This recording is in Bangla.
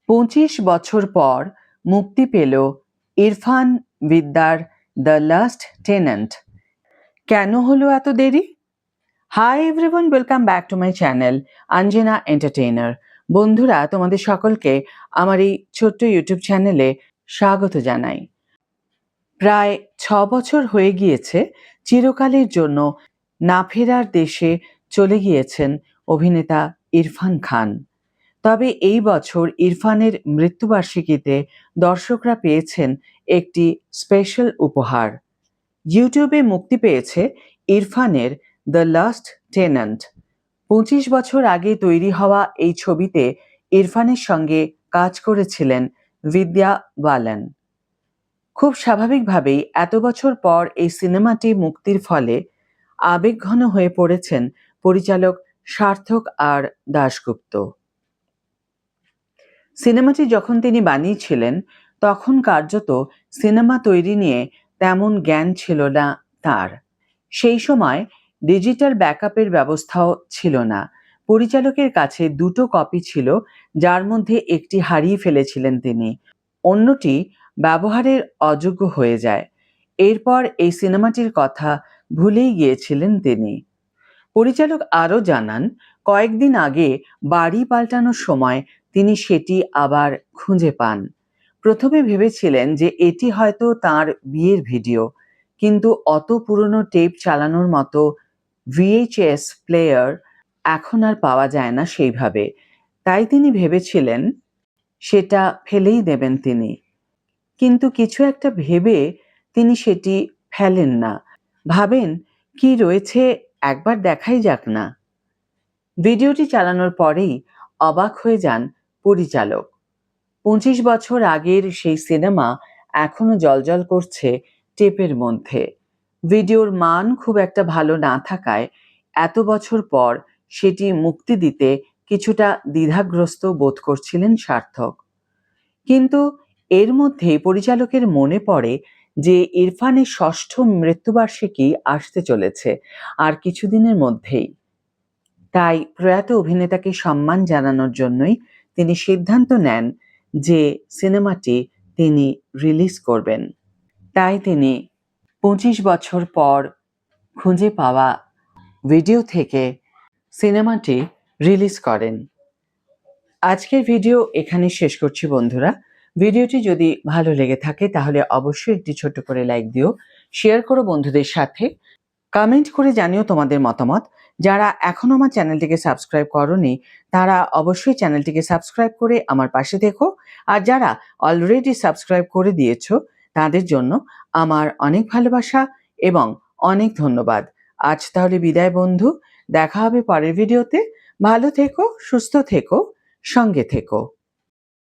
25 বছর পর মুক্তি পেল ইরফান বিদ্যার দ্য লাস্ট টেন্যান্ট। কেন হলো এত দেরি? Hi everyone, welcome back to my channel Anjana Entertainer. বন্ধুরা, তোমাদের সকলকে আমার এই ছোট্ট ইউটিউব চ্যানেলে স্বাগত জানাই। প্রায় 6 বছর হয়ে গিয়েছে চিরকালের জন্য না ফেরার দেশে চলে গিয়েছেন অভিনেতা ইরফান খান। তবে এই বছর ইরফানের মৃত্যুবার্ষিকীতে দর্শকরা পেয়েছেন একটি স্পেশাল উপহার। ইউটিউবে মুক্তি পেয়েছে ইরফানের দ্য লাস্ট টেন্যান্ট। 25 বছর আগে তৈরি হওয়া এই ছবিতে ইরফানের সঙ্গে কাজ করেছিলেন বিদ্যা বালান। খুব স্বাভাবিকভাবেই এত বছর পর এই সিনেমাটি মুক্তির ফলে আবেগঘন হয়ে পড়েছেন পরিচালক সার্থক আর দাশগুপ্ত। সিনেমাটি যখন তিনি বানিয়েছিলেন তখন কার্যত সিনেমা তৈরি নিয়ে তেমন জ্ঞান ছিল না তার। সেই সময় ডিজিটাল ব্যাকআপের ব্যবস্থাও ছিল না। পরিচালকের কাছে 2টো কপি ছিল, যার মধ্যে একটি হারিয়ে ফেলেছিলেন তিনি, অন্যটি ব্যবহারের অযোগ্য হয়ে যায়। এরপর এই সিনেমাটির কথা ভুলেই গিয়েছিলেন তিনি। পরিচালক আরও জানান, কয়েকদিন আগে বাড়ি পাল্টানোর সময় তিনি সেটি আবার খুঁজে পান। প্রথমে ভেবেছিলেন যে এটি হয়তো তার বিয়ের ভিডিও, কিন্তু অত পুরনো টেপ চালানোর মতো VHS প্লেয়ার এখন আর পাওয়া যায় না সেইভাবে। তাই তিনি ভেবেছিলেন সেটা ফেলেই দেবেন তিনি, কিন্তু কিছু একটা ভেবে তিনি সেটি ফেলেন না। ভাবেন কি রয়েছে একবার দেখাই যাক না। ভিডিওটি চালানোর পরেই অবাক হয়ে যান পরিচালক। 25 বছর আগের সেই সিনেমা এখনো জ্বলজ্বল করছে টেপের মধ্যে। ভিডিওর মান খুব একটা ভালো না থাকায় এত বছর পর সেটি মুক্তি দিতে কিছুটা দ্বিধাগ্রস্ত বোধ করছিলেন সার্থক। কিন্তু এর মধ্যেই পরিচালকের মনে পড়ে যে ইরফানের 6ষ্ঠ মৃত্যুবার্ষিকী আসতে চলেছে আর কিছুদিনের মধ্যেই। তাই প্রয়াত অভিনেতাকে সম্মান জানানোর জন্যই তিনি সিদ্ধান্ত নেন যে সিনেমাটি তিনি রিলিজ করবেন। তাই তিনি 25 বছর পর খুঁজে পাওয়া ভিডিও থেকে সিনেমাটি রিলিজ করেন। আজকের ভিডিও এখানে শেষ করছি বন্ধুরা। ভিডিওটি যদি ভালো লেগে থাকে তাহলে অবশ্যই একটি ছোট্ট করে লাইক দিও, শেয়ার করো বন্ধুদের সাথে, কমেন্ট করে জানিও তোমাদের মতামত। যারা এখনো আমার চ্যানেলটিকে সাবস্ক্রাইব করোনি তারা অবশ্যই চ্যানেলটিকে সাবস্ক্রাইব করে আমার পাশে থেকো, আর যারা অলরেডি সাবস্ক্রাইব করে দিয়েছো তাদের জন্য আমার অনেক ভালোবাসা এবং অনেক ধন্যবাদ। আজ তাহলে বিদায় বন্ধু, দেখা হবে পরের ভিডিওতে। ভালো থেকো, সুস্থ থেকো, সঙ্গে থেকো।